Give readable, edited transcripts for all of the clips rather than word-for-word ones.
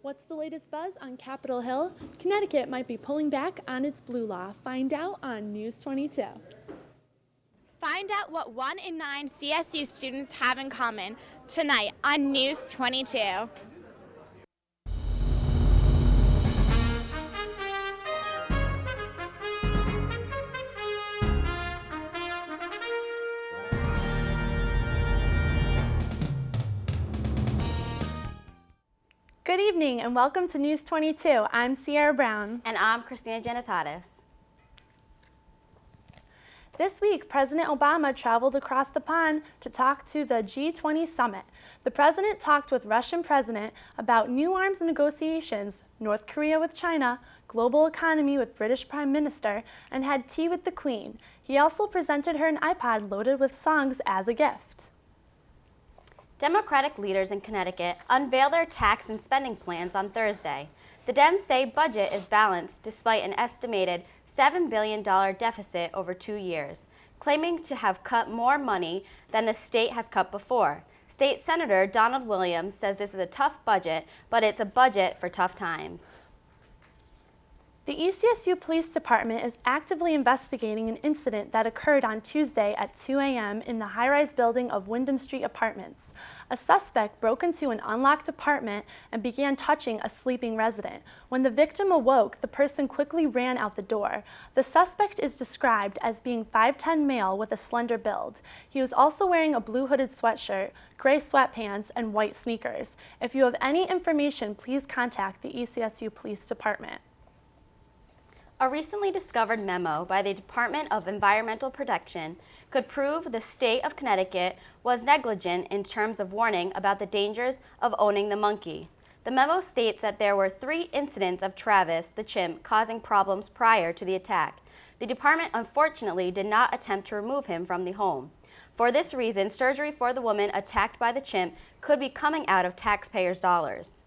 What's the latest buzz on Capitol Hill? Connecticut might be pulling back on its blue law. Find out on News 22. Find out what 1 in 9 CSU students have in common tonight on News 22. Good evening and welcome to News 22. I'm Sierra Brown. And I'm Christina Janitatis. This week, President Obama traveled across the pond to talk to the G20 summit. The president talked with Russian President about new arms negotiations, North Korea with China, global economy with British Prime Minister, and had tea with the Queen. He also presented her an iPod loaded with songs as a gift. Democratic leaders in Connecticut unveiled their tax and spending plans on Thursday. The Dems say budget is balanced despite an estimated $7 billion deficit over 2 years, claiming to have cut more money than the state has cut before. State Senator Donald Williams says this is a tough budget, but it's a budget for tough times. The ECSU Police Department is actively investigating an incident that occurred on Tuesday at 2 a.m. in the high-rise building of Wyndham Street Apartments. A suspect broke into an unlocked apartment and began touching a sleeping resident. When the victim awoke, the person quickly ran out the door. The suspect is described as being 5'10" male with a slender build. He was also wearing a blue hooded sweatshirt, gray sweatpants, and white sneakers. If you have any information, please contact the ECSU Police Department. A recently discovered memo by the Department of Environmental Protection could prove the state of Connecticut was negligent in terms of warning about the dangers of owning the monkey. The memo states that there were 3 incidents of Travis, the chimp, causing problems prior to the attack. The department unfortunately did not attempt to remove him from the home. For this reason, surgery for the woman attacked by the chimp could be coming out of taxpayers' dollars.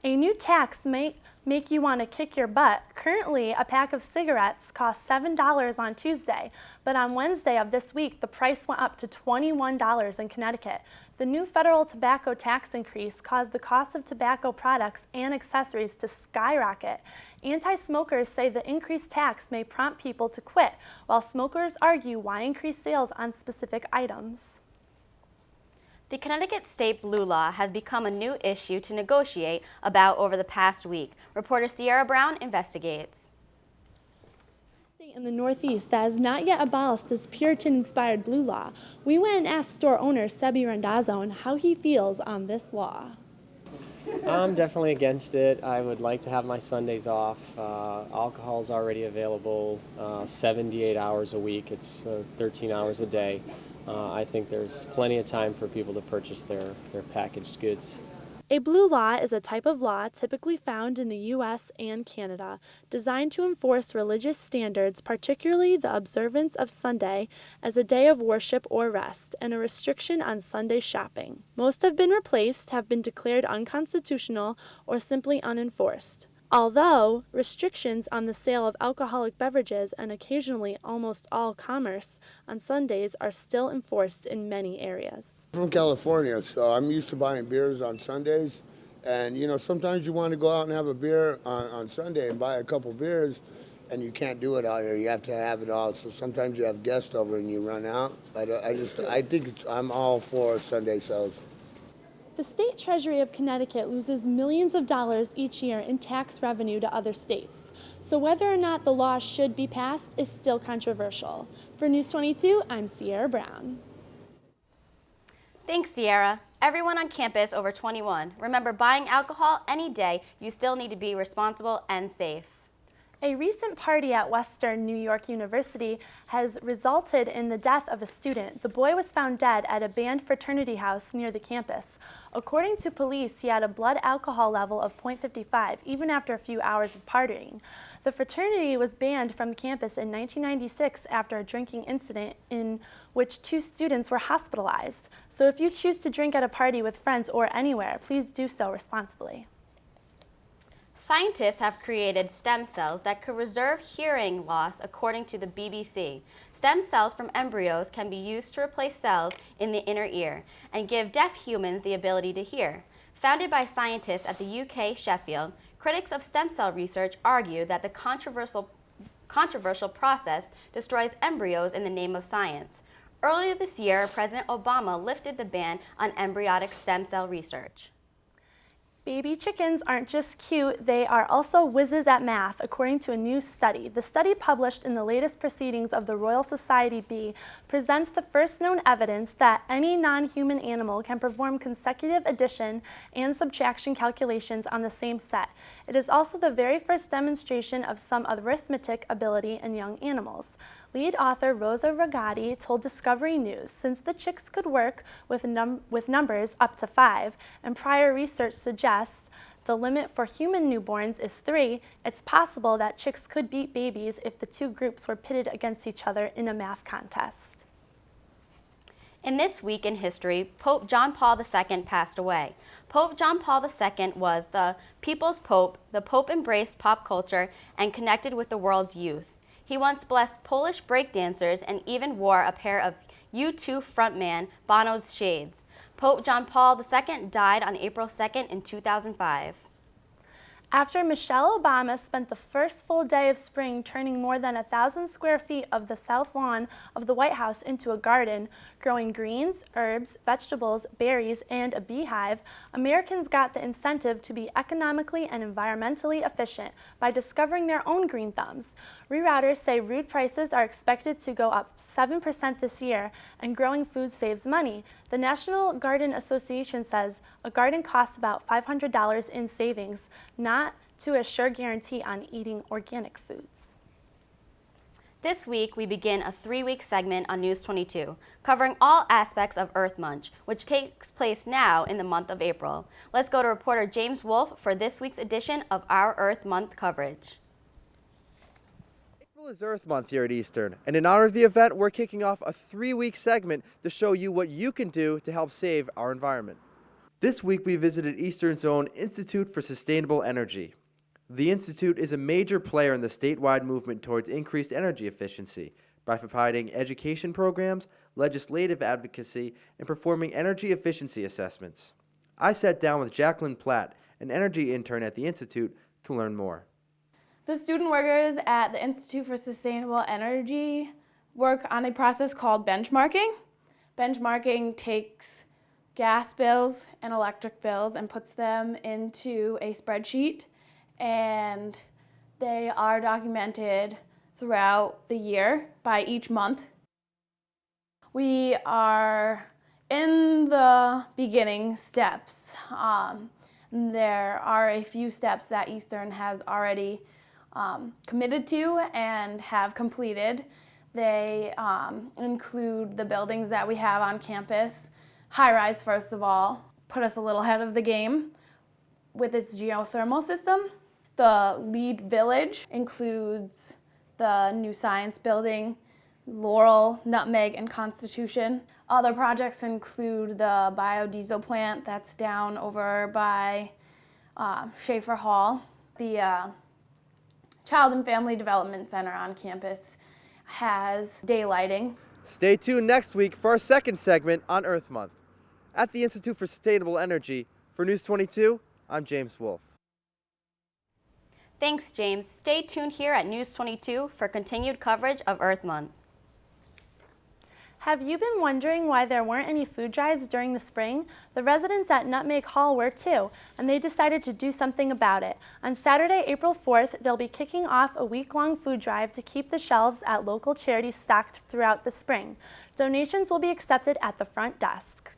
A new tax may make you want to kick your butt. Currently, a pack of cigarettes costs $7 on Tuesday, but on Wednesday of this week, the price went up to $21 in Connecticut. The new federal tobacco tax increase caused the cost of tobacco products and accessories to skyrocket. Anti-smokers say the increased tax may prompt people to quit, while smokers argue why increase sales on specific items. The Connecticut State Blue Law has become a new issue to negotiate about over the past week. Reporter Sierra Brown investigates. State in the Northeast that has not yet abolished its Puritan-inspired blue law. We went and asked store owner Sebi Randazzo on how he feels on this law. I'm definitely against it. I would like to have my Sundays off. Alcohol is already available 78 hours a week. It's 13 hours a day. I think there's plenty of time for people to purchase their packaged goods. A blue law is a type of law typically found in the U.S. and Canada, designed to enforce religious standards, particularly the observance of Sunday as a day of worship or rest, and a restriction on Sunday shopping. Most have been replaced, have been declared unconstitutional, or simply unenforced. Although restrictions on the sale of alcoholic beverages and occasionally almost all commerce on Sundays are still enforced in many areas. I'm from California, so I'm used to buying beers on Sundays. And, you know, sometimes you want to go out and have a beer on Sunday and buy a couple beers, and you can't do it out here. You have to have it all. So sometimes you have guests over and you run out. But I think I'm all for Sunday sales. The state treasury of Connecticut loses millions of dollars each year in tax revenue to other states. So whether or not the law should be passed is still controversial. For News 22, I'm Sierra Brown. Thanks, Sierra. Everyone on campus over 21, remember, buying alcohol any day, you still need to be responsible and safe. A recent party at Western New York University has resulted in the death of a student. The boy was found dead at a band fraternity house near the campus. According to police, he had a blood alcohol level of 0.55, even after a few hours of partying. The fraternity was banned from campus in 1996 after a drinking incident in which 2 students were hospitalized. So if you choose to drink at a party with friends or anywhere, please do so responsibly. Scientists have created stem cells that could reserve hearing loss, according to the BBC. Stem cells from embryos can be used to replace cells in the inner ear and give deaf humans the ability to hear. Founded by scientists at the UK Sheffield, critics of stem cell research argue that the controversial process destroys embryos in the name of science. Earlier this year, President Obama lifted the ban on embryonic stem cell research. Baby chickens aren't just cute, they are also whizzes at math, according to a new study. The study, published in the latest proceedings of the Royal Society B, presents the first known evidence that any non-human animal can perform consecutive addition and subtraction calculations on the same set. It is also the very first demonstration of some arithmetic ability in young animals. Lead author Rosa Ragati told Discovery News, since the chicks could work with numbers up to 5, and prior research suggests the limit for human newborns is 3, it's possible that chicks could beat babies if the two groups were pitted against each other in a math contest. In this week in history, Pope John Paul II passed away. Pope John Paul II was the people's pope. The Pope embraced pop culture and connected with the world's youth. He once blessed Polish breakdancers and even wore a pair of U2 frontman Bono's shades. Pope John Paul II died on April 2nd in 2005. After Michelle Obama spent the first full day of spring turning more than 1,000 square feet of the south lawn of the White House into a garden, growing greens, herbs, vegetables, berries, and a beehive, Americans got the incentive to be economically and environmentally efficient by discovering their own green thumbs. Rerouters say food prices are expected to go up 7% this year, and growing food saves money. The National Garden Association says a garden costs about $500 in savings, not to a sure guarantee on eating organic foods. This week, we begin a 3-week segment on News 22, covering all aspects of Earth Month, which takes place now in the month of April. Let's go to reporter James Wolfe for this week's edition of our Earth Month coverage. April is Earth Month here at Eastern, and in honor of the event, we're kicking off a 3-week segment to show you what you can do to help save our environment. This week, we visited Eastern's own Institute for Sustainable Energy. The Institute is a major player in the statewide movement towards increased energy efficiency by providing education programs, legislative advocacy, and performing energy efficiency assessments. I sat down with Jacqueline Platt, an energy intern at the Institute, to learn more. The student workers at the Institute for Sustainable Energy work on a process called benchmarking. Benchmarking takes gas bills and electric bills and puts them into a spreadsheet, and they are documented throughout the year by each month. We are in the beginning steps. There are a few steps that Eastern has already committed to and have completed. They include the buildings that we have on campus. High-rise, first of all, put us a little ahead of the game with its geothermal system. The LEED Village includes the new science building, Laurel, Nutmeg, and Constitution. Other projects include the biodiesel plant that's down over by Schaefer Hall. The Child and Family Development Center on campus has daylighting. Stay tuned next week for our second segment on Earth Month. At the Institute for Sustainable Energy, for News 22, I'm James Wolfe. Thanks, James. Stay tuned here at News 22 for continued coverage of Earth Month. Have you been wondering why there weren't any food drives during the spring? The residents at Nutmeg Hall were too, and they decided to do something about it. On Saturday, April 4th, they'll be kicking off a week-long food drive to keep the shelves at local charities stocked throughout the spring. Donations will be accepted at the front desk.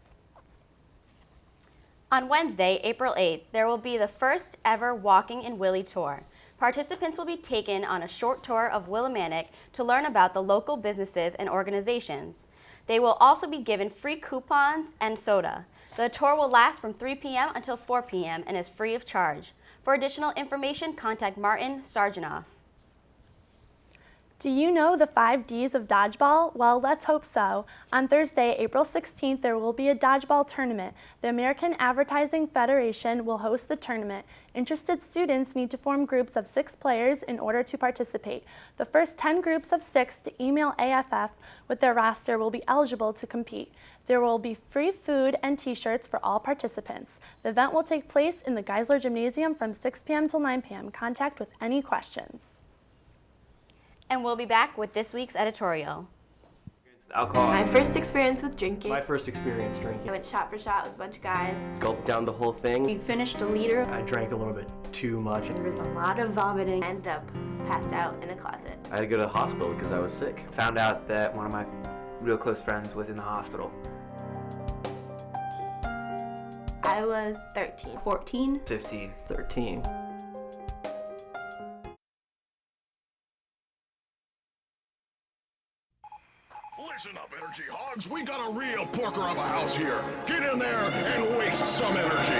On Wednesday, April 8th, there will be the first ever Walking in Willie tour. Participants will be taken on a short tour of Willimantic to learn about the local businesses and organizations. They will also be given free coupons and soda. The tour will last from 3 p.m. until 4 p.m. and is free of charge. For additional information, contact Martin Sargenoff. Do you know the 5 Ds of dodgeball? Well, let's hope so. On Thursday, April 16th, there will be a dodgeball tournament. The American Advertising Federation will host the tournament. Interested students need to form groups of 6 players in order to participate. The first 10 groups of 6 to email AFF with their roster will be eligible to compete. There will be free food and t-shirts for all participants. The event will take place in the Geisler Gymnasium from 6 p.m. till 9 p.m. Contact with any questions. And we'll be back with this week's editorial. Alcohol. My first experience with drinking. My first experience drinking. I went shot for shot with a bunch of guys. Gulped down the whole thing. We finished a liter. I drank a little bit too much. There was a lot of vomiting. I ended up passed out in a closet. I had to go to the hospital because I was sick. Found out that one of my real close friends was in the hospital. I was 13. 14. 15. 13. Listen up, Energy Hogs. We got a real porker of a house here. Get in there and waste some energy.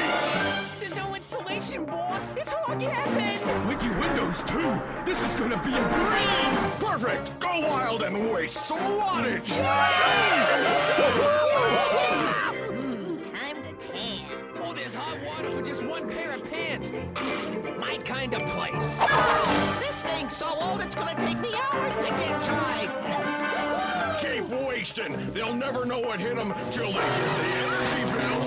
There's no insulation, boss. It's Hog-Heaven. Leaky windows, too. This is gonna be a breeze. Perfect. Go wild and waste some wattage. Time to tan. Oh, there's hot water for just one pair of pants. My kind of place. This thing's so old it's gonna take me hours to get dry. Keep wasting. They'll never know what hit them till they get the energy bill.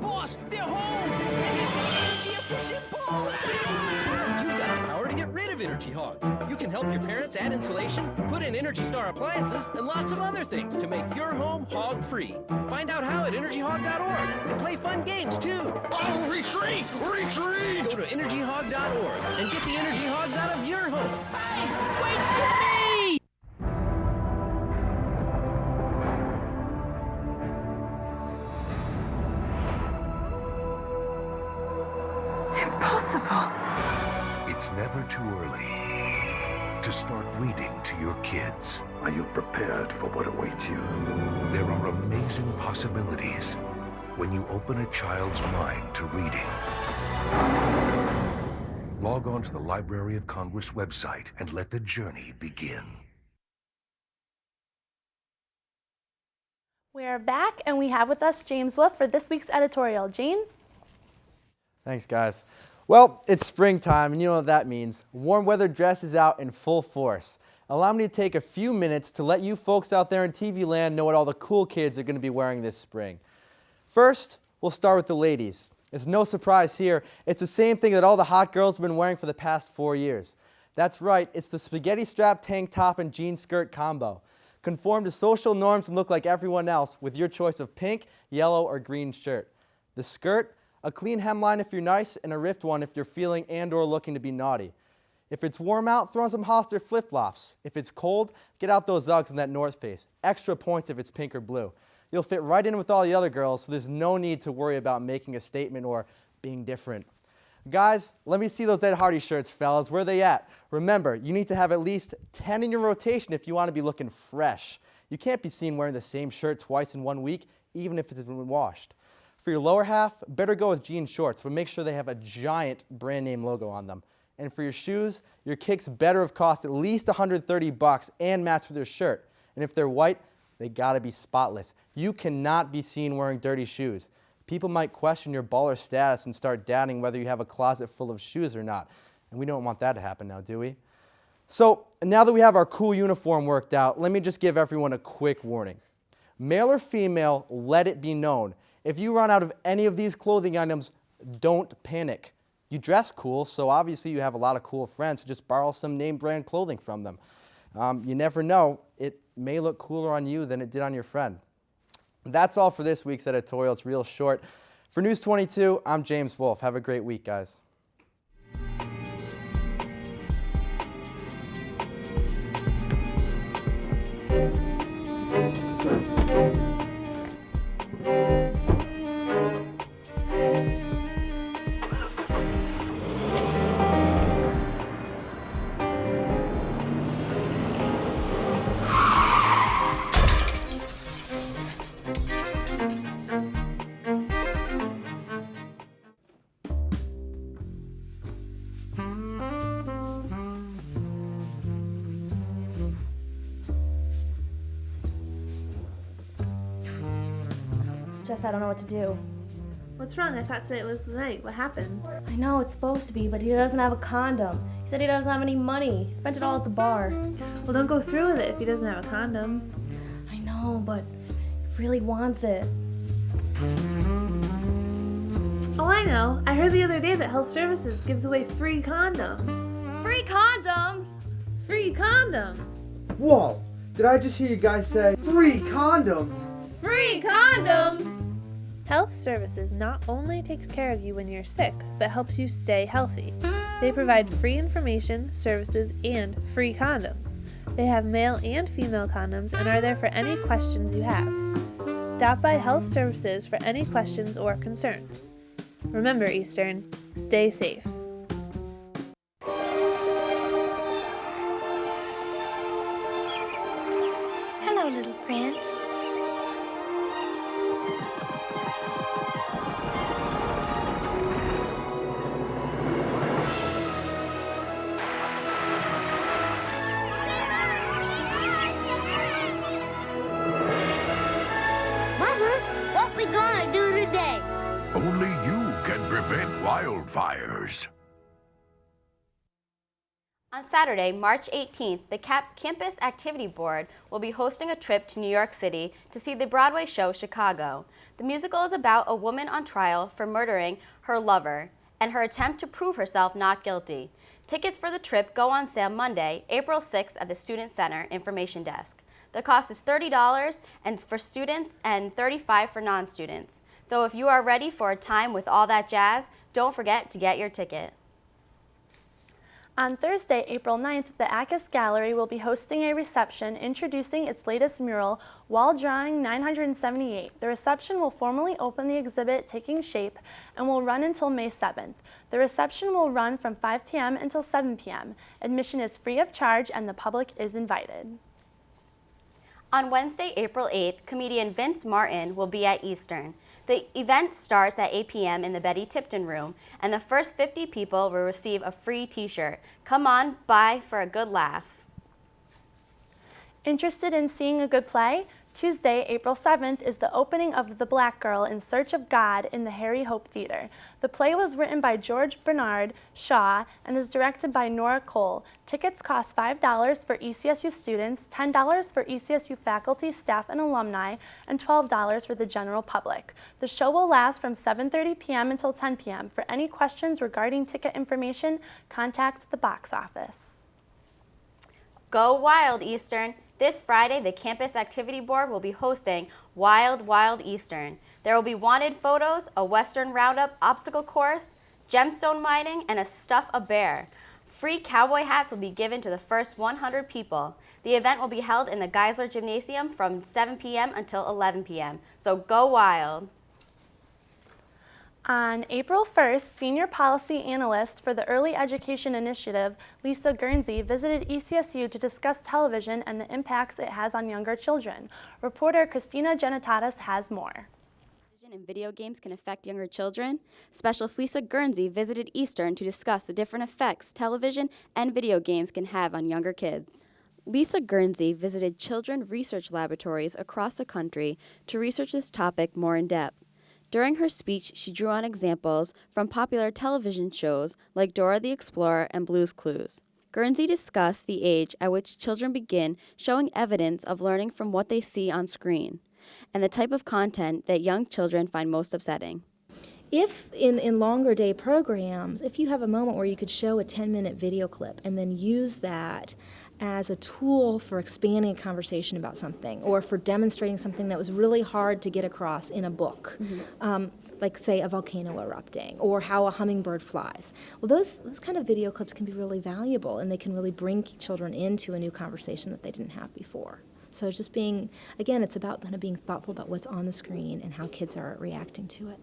Boss, they're home. And they're energy efficient bulbs. You've got the power to get rid of Energy Hogs. You can help your parents add insulation, put in Energy Star appliances, and lots of other things to make your home hog-free. Find out how at EnergyHog.org and play fun games too. Oh, retreat! Retreat! Go to EnergyHog.org and get the Energy Hogs out of your home. Hey, wait for me! It's never too early to start reading to your kids. Are you prepared for what awaits you? There are amazing possibilities when you open a child's mind to reading. Log on to the Library of Congress website and let the journey begin. We are back, and we have with us James Wolf for this week's editorial. James? Thanks, guys. Well, it's springtime, and you know what that means. Warm weather dress is out in full force. Allow me to take a few minutes to let you folks out there in TV land know what all the cool kids are going to be wearing this spring. First, we'll start with the ladies. It's no surprise here. It's the same thing that all the hot girls have been wearing for the past 4 years. That's right, it's the spaghetti strap tank top and jean skirt combo. Conform to social norms and look like everyone else with your choice of pink, yellow, or green shirt. The skirt, a clean hemline if you're nice, and a ripped one if you're feeling and or looking to be naughty. If it's warm out, throw on some Hollister flip-flops. If it's cold, get out those Uggs and that North Face. Extra points if it's pink or blue. You'll fit right in with all the other girls, so there's no need to worry about making a statement or being different. Guys, let me see those Ed Hardy shirts, fellas. Where are they at? Remember, you need to have at least 10 in your rotation if you want to be looking fresh. You can't be seen wearing the same shirt twice in 1 week, even if it's been washed. For your lower half, better go with jean shorts, but make sure they have a giant brand name logo on them. And for your shoes, your kicks better have cost at least $130 and match with your shirt. And if they're white, they gotta be spotless. You cannot be seen wearing dirty shoes. People might question your baller status and start doubting whether you have a closet full of shoes or not. And we don't want that to happen now, do we? So now that we have our cool uniform worked out, let me just give everyone a quick warning. Male or female, let it be known. If you run out of any of these clothing items, don't panic. You dress cool, so obviously you have a lot of cool friends, so just borrow some name brand clothing from them. You never know, it may look cooler on you than it did on your friend. That's all for this week's editorial. It's real short. For News 22, I'm James Wolf. Have a great week, guys. Jess, I don't know what to do. What's wrong? I thought today was the night. What happened? I know it's supposed to be, but he doesn't have a condom. He said he doesn't have any money. He spent it all at the bar. Well, don't go through with it if he doesn't have a condom. I know, but he really wants it. Oh, I know. I heard the other day that Health Services gives away free condoms. Free condoms? Free condoms. Whoa! Did I just hear you guys say free condoms? Free condoms! Health Services not only takes care of you when you're sick, but helps you stay healthy. They provide free information, services, and free condoms. They have male and female condoms and are there for any questions you have. Stop by Health Services for any questions or concerns. Remember, Eastern, stay safe. Hello, little prince. Mother, what we gonna do today? Only you can prevent wildfires. On Saturday, March 18th, the Campus Activity Board will be hosting a trip to New York City to see the Broadway show Chicago. The musical is about a woman on trial for murdering her lover and her attempt to prove herself not guilty. Tickets for the trip go on sale Monday, April 6th at the Student Center Information Desk. The cost is $30 and for students and $35 for non-students. So if you are ready for a time with all that jazz, don't forget to get your ticket. On Thursday, April 9th, the Ackus Gallery will be hosting a reception introducing its latest mural, Wall Drawing 978. The reception will formally open the exhibit Taking Shape and will run until May 7th. The reception will run from 5 p.m. until 7 p.m. Admission is free of charge and the public is invited. On Wednesday, April 8th, comedian Vince Martin will be at Eastern. The event starts at 8 p.m. in the Betty Tipton Room, and the first 50 people will receive a free t-shirt. Come on by for a good laugh. Interested in seeing a good play? Tuesday, April 7th, is the opening of The Black Girl in Search of God in the Harry Hope Theater. The play was written by George Bernard Shaw and is directed by Nora Cole. Tickets cost $5 for ECSU students, $10 for ECSU faculty, staff, and alumni, and $12 for the general public. The show will last from 7:30 p.m. until 10 p.m. For any questions regarding ticket information, contact the box office. Go Wild, Eastern! This Friday, the Campus Activity Board will be hosting Wild Wild Eastern. There will be wanted photos, a Western Roundup obstacle course, gemstone mining, and a Stuff a Bear. Free cowboy hats will be given to the first 100 people. The event will be held in the Geisler Gymnasium from 7 p.m. until 11 p.m. So go wild. On April 1st, Senior Policy Analyst for the Early Education Initiative, Lisa Guernsey, visited ECSU to discuss television and the impacts it has on younger children. Reporter Christina Genetatis has more. And video games can affect younger children. Specialist Lisa Guernsey visited Eastern to discuss the different effects television and video games can have on younger kids. Lisa Guernsey visited children research laboratories across the country to research this topic more in depth. During her speech, she drew on examples from popular television shows like Dora the Explorer and Blue's Clues. Guernsey discussed the age at which children begin showing evidence of learning from what they see on screen, and the type of content that young children find most upsetting. If in longer day programs, if you have a moment where you could show a 10-minute video clip and then use that as a tool for expanding a conversation about something or for demonstrating something that was really hard to get across in a book, like, say, a volcano erupting or how a hummingbird flies. Well, those kind of video clips can be really valuable, and they can really bring children into a new conversation that they didn't have before. So it's just being, again, it's about kind of being thoughtful about what's on the screen and how kids are reacting to it.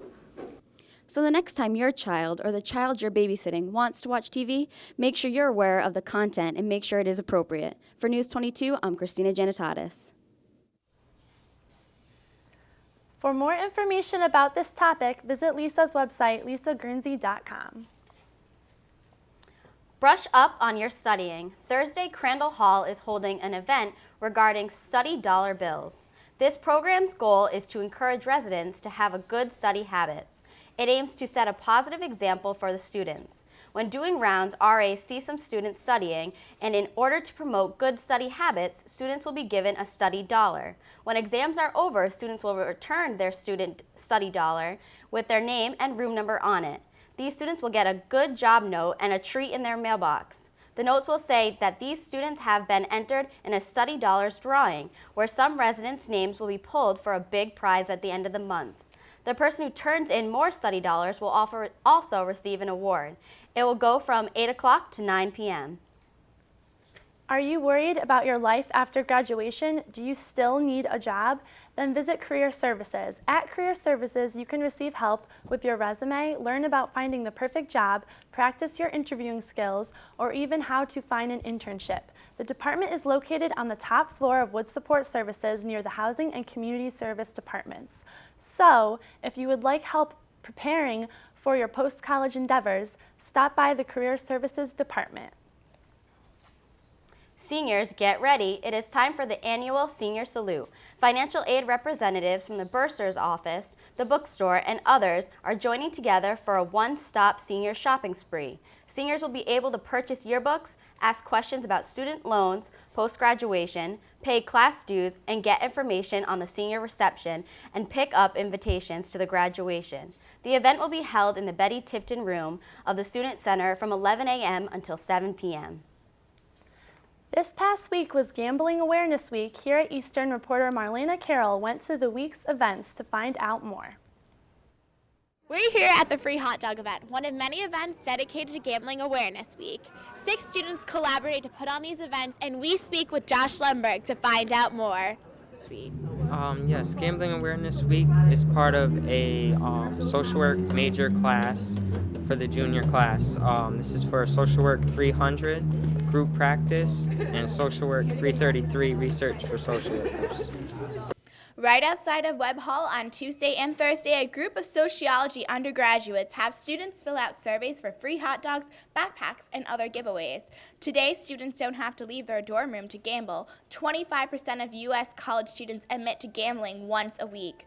So the next time your child or the child you're babysitting wants to watch TV, make sure you're aware of the content and make sure it is appropriate. For News 22, I'm Christina Genetatis. For more information about this topic, visit Lisa's website, lisaguernsey.com. Brush up on your studying. Thursday, Crandall Hall is holding an event regarding study dollar bills. This program's goal is to encourage residents to have a good study habits. It aims to set a positive example for the students. When doing rounds, RAs see some students studying, and in order to promote good study habits, students will be given a study dollar. When exams are over, students will return their student study dollar with their name and room number on it. These students will get a good job note and a treat in their mailbox. The notes will say that these students have been entered in a study dollars drawing, where some residents' names will be pulled for a big prize at the end of the month. The person who turns in more study dollars will also receive an award. It will go from 8 o'clock to 9 p.m. Are you worried about your life after graduation? Do you still need a job? Then visit Career Services. At Career Services, you can receive help with your resume, learn about finding the perfect job, practice your interviewing skills, or even how to find an internship. The department is located on the top floor of Wood Support Services near the Housing and Community Service departments. So, if you would like help preparing for your post-college endeavors, stop by the Career Services department. Seniors, get ready. It is time for the annual Senior Salute. Financial aid representatives from the bursar's office, the bookstore, and others are joining together for a one-stop senior shopping spree. Seniors will be able to purchase yearbooks, ask questions about student loans, post-graduation, pay class dues, and get information on the senior reception and pick up invitations to the graduation. The event will be held in the Betty Tipton room of the Student Center from 11 a.m. until 7 p.m. This past week was Gambling Awareness Week. Here at Eastern, reporter Marlena Carroll went to the week's events to find out more. We're here at the Free Hot Dog event, one of many events dedicated to Gambling Awareness Week. 6 students collaborate to put on these events, and we speak with Josh Lundberg to find out more. Yes, Gambling Awareness Week is part of a social work major class for the junior class. This is for Social Work 300, Group Practice, and Social Work 333, Research for Social Workers. Right outside of Webb Hall on Tuesday and Thursday, a group of sociology undergraduates have students fill out surveys for free hot dogs, backpacks, and other giveaways. Today, students don't have to leave their dorm room to gamble. 25% of U.S. college students admit to gambling once a week.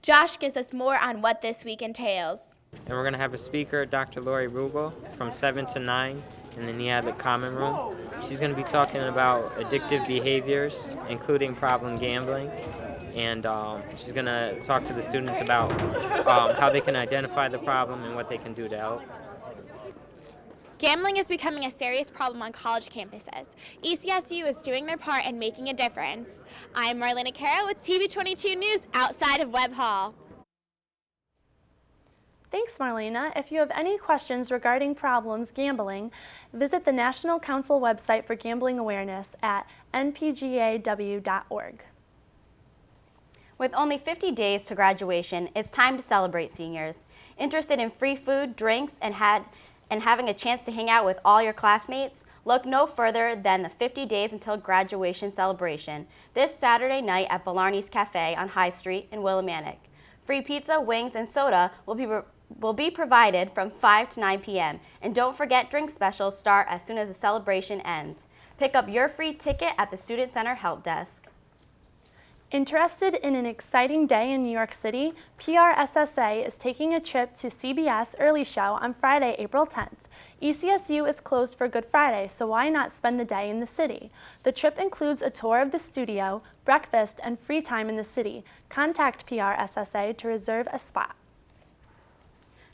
Josh gives us more on what this week entails. And we're going to have a speaker, Dr. Lori Rubel, from 7 to 9 in the NEADLIC Common Room. She's going to be talking about addictive behaviors, including problem gambling. And she's going to talk to the students about how they can identify the problem and what they can do to help. Gambling is becoming a serious problem on college campuses. ECSU is doing their part in making a difference. I'm Marlena Carroll with TV22 News outside of Webb Hall. Thanks, Marlena. If you have any questions regarding problems gambling, visit the National Council website for gambling awareness at npgaw.org. With only 50 days to graduation, it's time to celebrate seniors. Interested in free food, drinks, and having a chance to hang out with all your classmates? Look no further than the 50 Days Until Graduation celebration this Saturday night at Blarney's Cafe on High Street in Willimantic. Free pizza, wings, and soda will be provided from 5 to 9 p.m. And don't forget, drink specials start as soon as the celebration ends. Pick up your free ticket at the Student Center Help Desk. Interested in an exciting day in New York City? PRSSA is taking a trip to CBS Early Show on Friday, April 10th. ECSU is closed for Good Friday, so why not spend the day in the city? The trip includes a tour of the studio, breakfast, and free time in the city. Contact PRSSA to reserve a spot.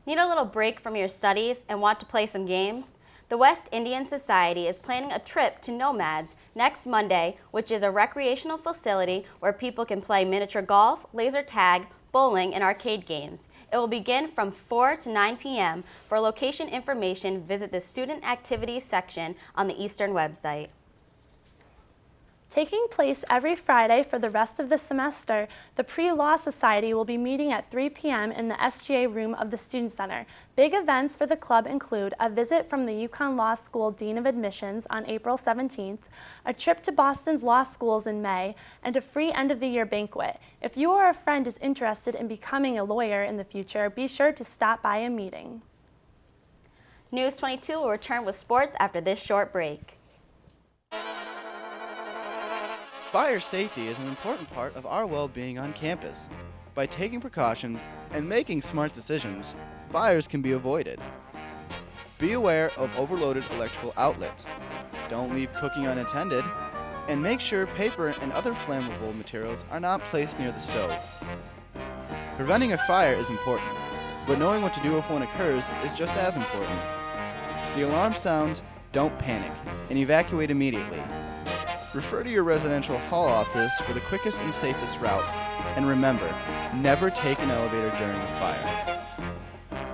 Need a little break from your studies and want to play some games? The West Indian Society is planning a trip to Nomads next Monday, which is a recreational facility where people can play miniature golf, laser tag, bowling, and arcade games. It will begin from 4 to 9 p.m. For location information, visit the Student Activities section on the Eastern website. Taking place every Friday for the rest of the semester, the Pre-Law Society will be meeting at 3 p.m. in the SGA room of the Student Center. Big events for the club include a visit from the UConn Law School Dean of Admissions on April 17th, a trip to Boston's law schools in May, and a free end-of-the-year banquet. If you or a friend is interested in becoming a lawyer in the future, be sure to stop by a meeting. News 22 will return with sports after this short break. Fire safety is an important part of our well-being on campus. By taking precautions and making smart decisions, fires can be avoided. Be aware of overloaded electrical outlets. Don't leave cooking unattended, and make sure paper and other flammable materials are not placed near the stove. Preventing a fire is important, but knowing what to do if one occurs is just as important. The alarm sounds, don't panic, and evacuate immediately. Refer to your residential hall office for the quickest and safest route, and remember, never take an elevator during a fire.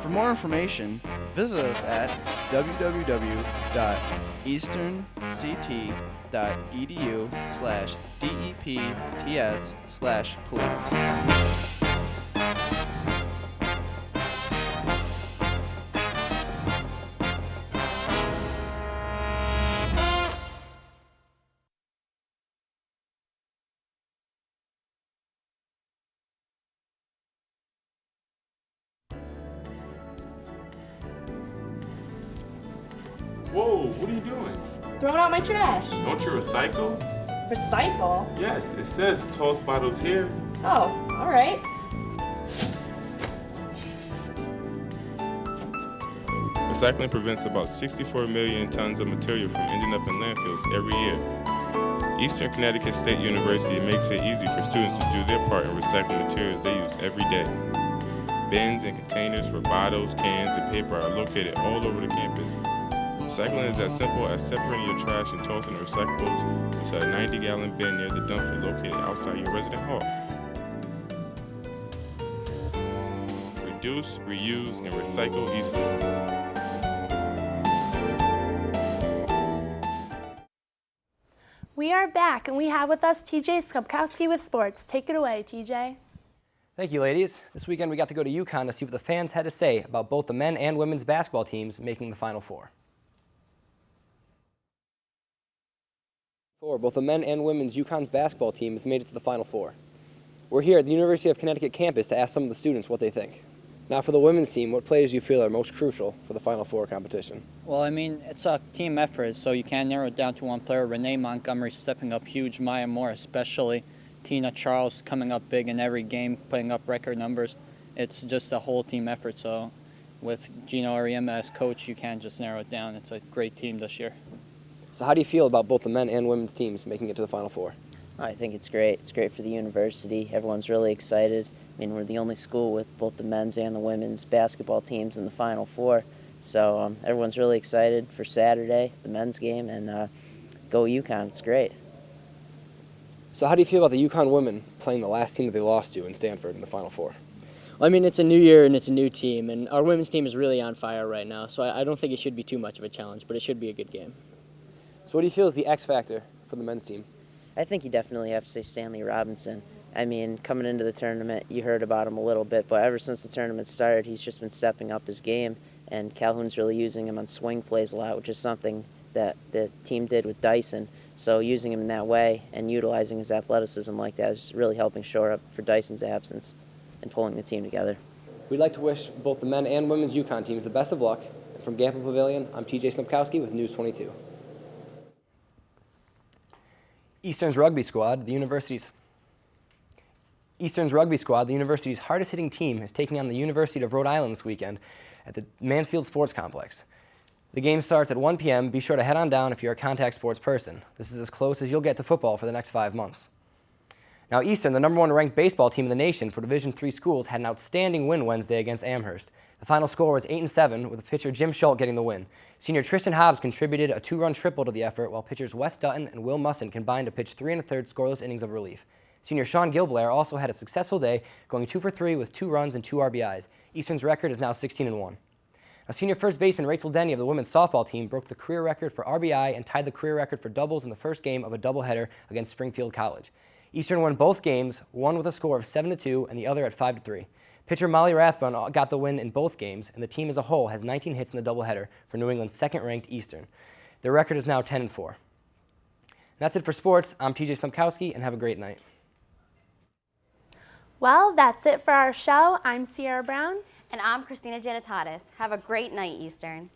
For more information, visit us at www.easternct.edu/depts/police. Whoa, what are you doing? Throwing out my trash. Don't you recycle? Recycle? Yes, it says toss bottles here. Oh, all right. Recycling prevents about 64 million tons of material from ending up in landfills every year. Eastern Connecticut State University makes it easy for students to do their part in recycling materials they use every day. Bins and containers for bottles, cans, and paper are located all over the campus. Recycling is as simple as separating your trash and tossing the recyclables into a 90-gallon bin near the dumpster located outside your resident hall. Reduce, reuse, and recycle Eastern. We are back, and we have with us TJ Skubkowski with sports. Take it away, TJ. Thank you, ladies. This weekend we got to go to UConn to see what the fans had to say about both the men and women's basketball teams making the Final Four. Both the men and women's UConn's basketball teams made it to the Final Four. We're here at the University of Connecticut campus to ask some of the students what they think. Now, for the women's team, what players do you feel are most crucial for the Final Four competition? Well, I mean, it's a team effort, so you can't narrow it down to one player. Renee Montgomery stepping up huge, Maya Moore especially, Tina Charles coming up big in every game, putting up record numbers. It's just a whole team effort, so with Gino Ariema as coach, you can't just narrow it down. It's a great team this year. So how do you feel about both the men and women's teams making it to the Final Four? I think it's great. It's great for the university. Everyone's really excited. I mean, we're the only school with both the men's and the women's basketball teams in the Final Four. So everyone's really excited for Saturday, the men's game, and go UConn. It's great. So how do you feel about the UConn women playing the last team that they lost to in Stanford in the Final Four? Well, I mean, it's a new year and it's a new team, and our women's team is really on fire right now, so I don't think it should be too much of a challenge, but it should be a good game. So what do you feel is the X factor for the men's team? I think you definitely have to say Stanley Robinson. I mean, coming into the tournament, you heard about him a little bit, but ever since the tournament started, he's just been stepping up his game, and Calhoun's really using him on swing plays a lot, which is something that the team did with Dyson. So using him in that way and utilizing his athleticism like that is really helping shore up for Dyson's absence and pulling the team together. We'd like to wish both the men and women's UConn teams the best of luck. And from Gamble Pavilion, I'm TJ Slupkowski with News 22. Eastern's rugby squad, the university's hardest-hitting team, is taking on the University of Rhode Island this weekend at the Mansfield Sports Complex. The game starts at 1 p.m. Be sure to head on down if you're a contact sports person. This is as close as you'll get to football for the next 5 months. Now, Eastern, the #1 ranked baseball team in the nation for Division III schools, had an outstanding win Wednesday against Amherst. The final score was 8-7, with pitcher Jim Schultz getting the win. Senior Tristan Hobbs contributed a 2-run triple to the effort, while pitchers Wes Dutton and Will Musson combined to pitch 3 1/3 scoreless innings of relief. Senior Sean Gilblair also had a successful day, going 2 for 3 with 2 runs and 2 RBIs. Eastern's record is now 16-1. Now, senior first baseman Rachel Denny of the women's softball team broke the career record for RBI and tied the career record for doubles in the first game of a doubleheader against Springfield College. Eastern won both games, one with a score of 7-2 and the other at 5-3. Pitcher Molly Rathbun got the win in both games, and the team as a whole has 19 hits in the doubleheader for New England's second-ranked Eastern. Their record is now 10-4. That's it for sports. I'm TJ Slumkowski, and have a great night. Well, that's it for our show. I'm Sierra Brown. And I'm Christina Janitatis. Have a great night, Eastern.